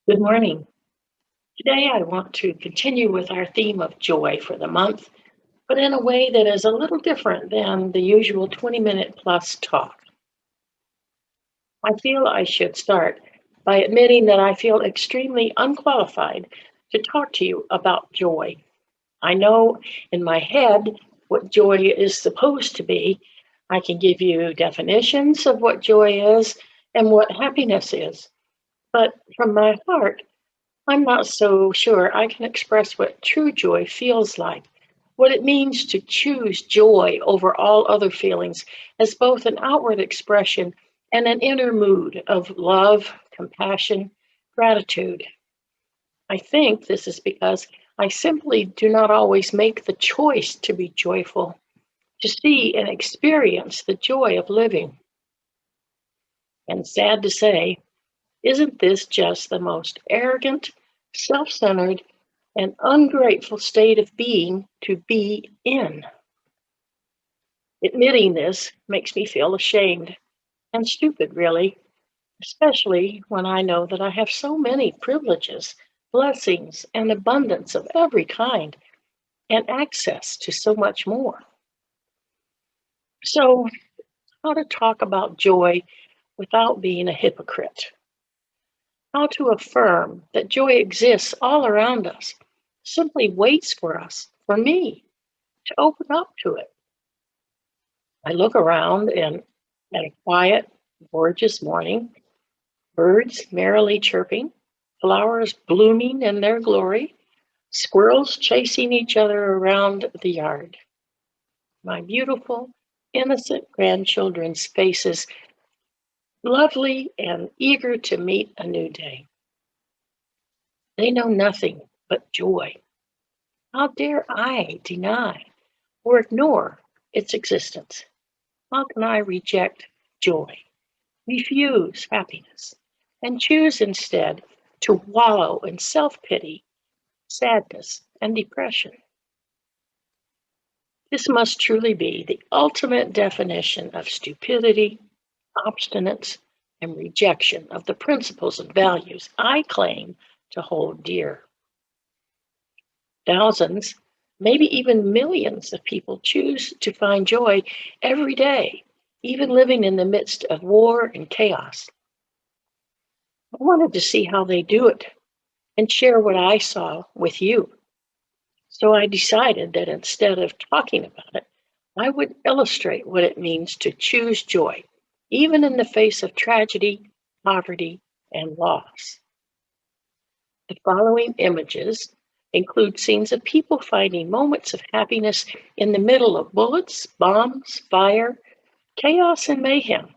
Good morning. Today I want to continue with our theme of joy for the month, but in a way that is a little different than the usual 20-minute plus talk. I feel I should start by admitting that I feel extremely unqualified to talk to you about joy. I know in my head what joy is supposed to be. I can give you definitions of what joy is and what happiness is, but from my heart, I'm not so sure I can express what true joy feels like, what it means to choose joy over all other feelings as both an outward expression and an inner mood of love, compassion, gratitude. I think this is because I simply do not always make the choice to be joyful, to see and experience the joy of living. And sad to say, isn't this just the most arrogant, self centered, and ungrateful state of being to be in? Admitting this makes me feel ashamed and stupid, really, especially when I know that I have so many privileges, blessings, and abundance of every kind, and access to so much more. So, how to talk about joy without being a hypocrite? How to affirm that joy exists all around us, simply waits for us, for me, to open up to it. I look around and at a quiet, gorgeous morning, birds merrily chirping, flowers blooming in their glory, squirrels chasing each other around the yard. My beautiful, innocent grandchildren's faces, lovely and eager to meet a new day. They know nothing but joy. How dare I deny or ignore its existence? How can I reject joy, refuse happiness, and choose instead to wallow in self pity, sadness, and depression? This must truly be the ultimate definition of stupidity, obstinance, and rejection of the principles and values I claim to hold dear. Thousands, maybe even millions of people choose to find joy every day, even living in the midst of war and chaos. I wanted to see how they do it and share what I saw with you. So I decided that instead of talking about it, I would illustrate what it means to choose joy, even in the face of tragedy, poverty, and loss. The following images include scenes of people finding moments of happiness in the middle of bullets, bombs, fire, chaos, and mayhem.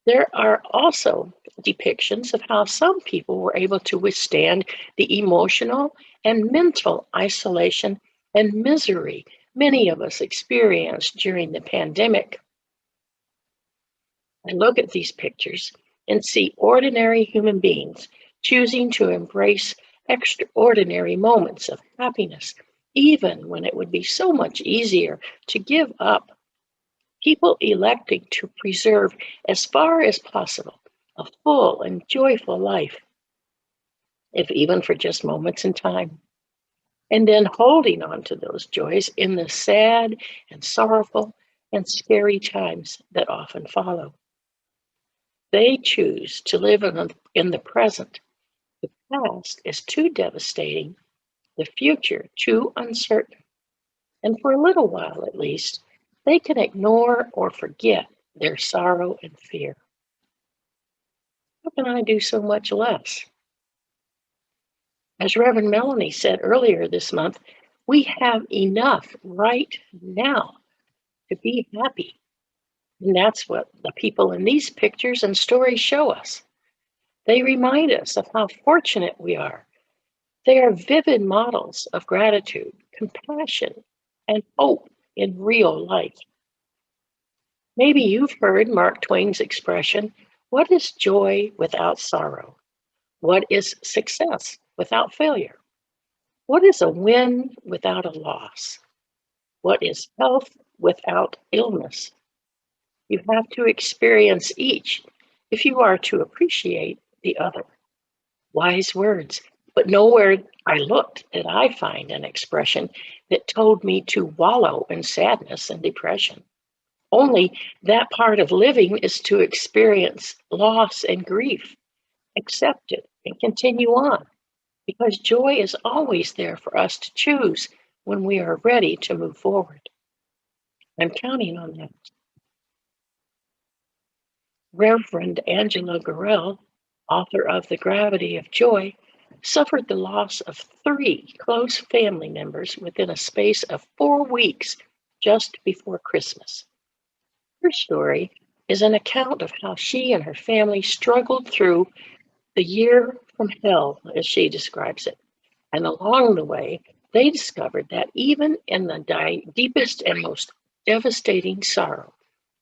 There are also depictions of how some people were able to withstand the emotional and mental isolation and misery many of us experienced during the pandemic. I look at these pictures and see ordinary human beings choosing to embrace extraordinary moments of happiness, even when it would be so much easier to give up. People electing to preserve, as far as possible, a full and joyful life, if even for just moments in time. And then holding on to those joys in the sad and sorrowful and scary times that often follow. They choose to live in the present. The past is too devastating, the future too uncertain. And for a little while at least, they can ignore or forget their sorrow and fear. How can I do so much less? As Reverend Melanie said earlier this month, we have enough right now to be happy. And that's what the people in these pictures and stories show us. They remind us of how fortunate we are. They are vivid models of gratitude, compassion, and hope in real life. Maybe you've heard Mark Twain's expression, what is joy without sorrow? What is success without failure? What is a win without a loss? What is health without illness? You have to experience each if you are to appreciate the other. Wise words, but nowhere I looked did I find an expression that told me to wallow in sadness and depression. Only that part of living is to experience loss and grief, accept it, and continue on, because joy is always there for us to choose when we are ready to move forward. I'm counting on that. Reverend Angela Gorell, author of The Gravity of Joy, suffered the loss of 3 close family members within a space of 4 weeks just before Christmas. Her story is an account of how she and her family struggled through the year from hell, as she describes it. And along the way, they discovered that even in the deepest and most devastating sorrow,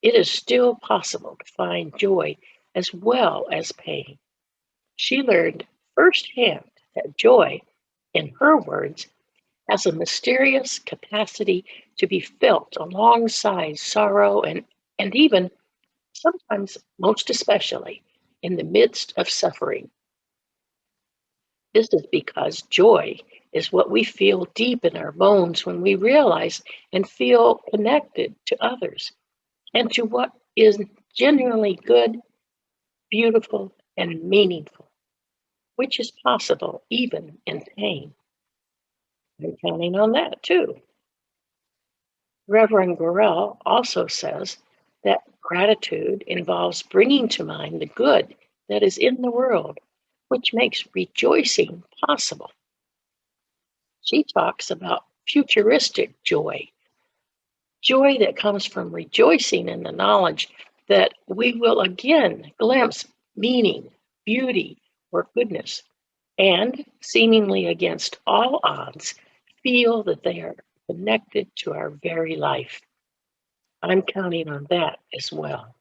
it is still possible to find joy as well as pain. She learned firsthand that joy, in her words, has a mysterious capacity to be felt alongside sorrow and even, sometimes most especially, in the midst of suffering. This is because joy is what we feel deep in our bones when we realize and feel connected to others and to what is genuinely good, beautiful, and meaningful, which is possible even in pain. I'm counting on that too. Reverend Gorell also says that gratitude involves bringing to mind the good that is in the world, which makes rejoicing possible. She talks about futuristic joy, joy that comes from rejoicing in the knowledge that we will again glimpse meaning, beauty, or goodness, and seemingly against all odds, feel that they are connected to our very life. I'm counting on that as well.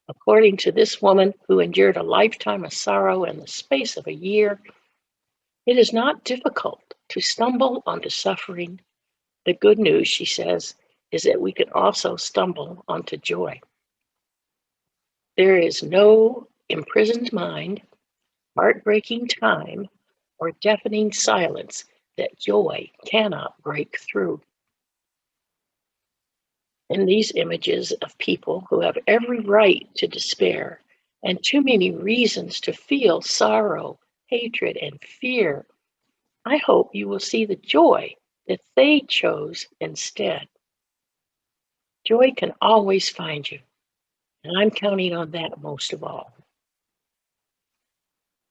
According to this woman who endured a lifetime of sorrow in the space of a year, it is not difficult to stumble onto suffering. The good news, she says, is that we can also stumble onto joy. There is no imprisoned mind, heartbreaking time, or deafening silence that joy cannot break through. In these images of people who have every right to despair and too many reasons to feel sorrow, hatred, and fear, I hope you will see the joy that they chose instead. Joy can always find you, and I'm counting on that most of all.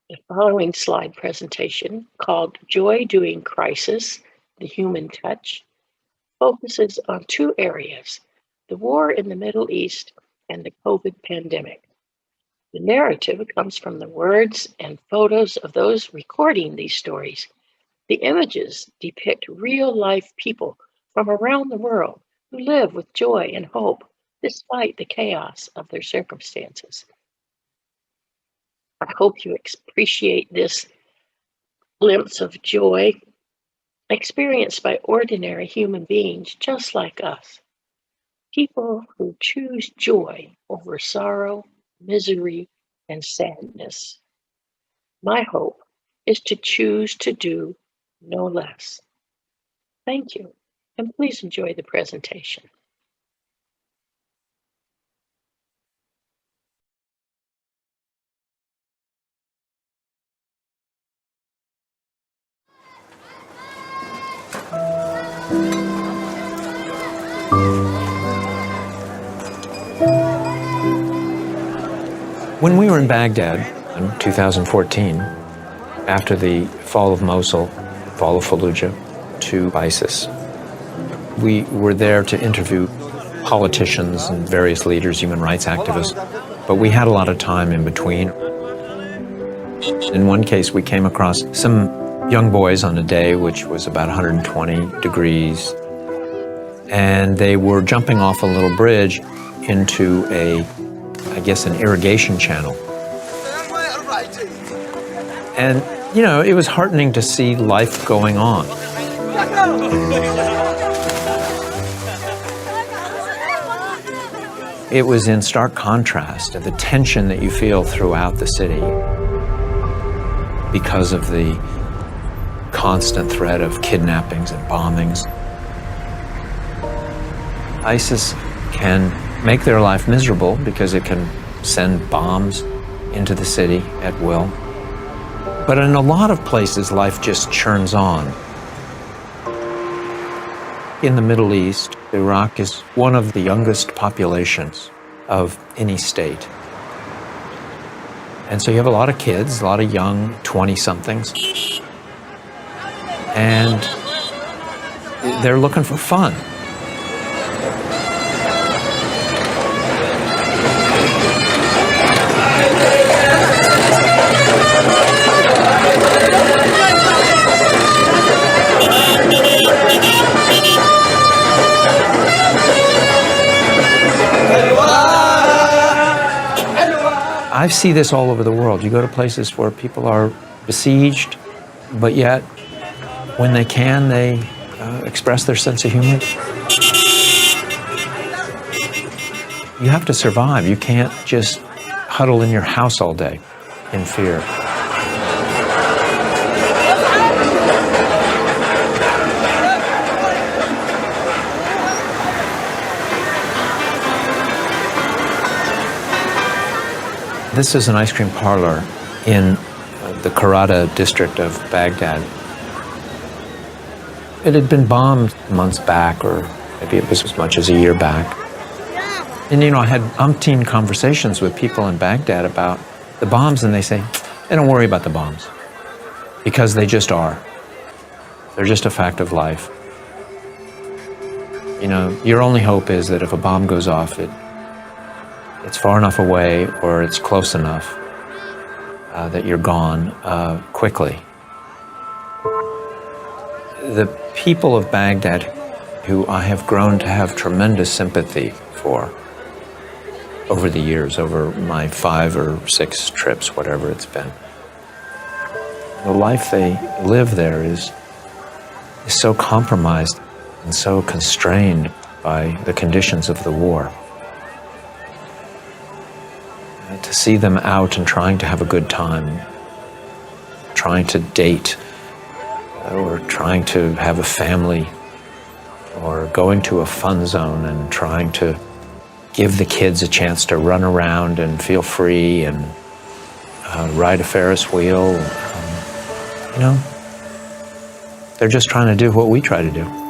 The following slide presentation, called Joy During Crisis, the Human Touch, focuses on 2 areas, the war in the Middle East and the COVID pandemic. The narrative comes from the words and photos of those recording these stories. The images depict real-life people from around the world who live with joy and hope despite the chaos of their circumstances. I hope you appreciate this glimpse of joy experienced by ordinary human beings just like us. People who choose joy over sorrow, misery, and sadness. My hope is to choose to do no less. Thank you, and please enjoy the presentation. When we were in Baghdad in 2014, after the fall of Mosul, fall of Fallujah to ISIS, we were there to interview politicians and various leaders, human rights activists, but we had a lot of time in between. In one case, we came across some young boys on a day which was about 120 degrees, and they were jumping off a little bridge into an irrigation channel. And, it was heartening to see life going on. It was in stark contrast to the tension that you feel throughout the city. because of the constant threat of kidnappings and bombings. ISIS can make their life miserable because it can send bombs into the city at will. But in a lot of places, life just churns on. In the Middle East, Iraq is one of the youngest populations of any state. And so you have a lot of kids, a lot of young 20-somethings, and they're looking for fun. I see this all over the world. You go to places where people are besieged, but yet when they can, they express their sense of humor. You have to survive. You can't just huddle in your house all day in fear. This is an ice cream parlor in the Karada district of Baghdad. It had been bombed months back, or maybe it was as much as a year back. And I had umpteen conversations with people in Baghdad about the bombs, and they say, hey, don't worry about the bombs, because they just are. They're just a fact of life. Your only hope is that if a bomb goes off, it's far enough away or it's close enough that you're gone quickly. The people of Baghdad, who I have grown to have tremendous sympathy for over the years, over my 5 or 6 trips, whatever it's been, the life they live there is so compromised and so constrained by the conditions of the war. To see them out and trying to have a good time, trying to date, or trying to have a family, or going to a fun zone and trying to give the kids a chance to run around and feel free and ride a Ferris wheel. They're just trying to do what we try to do.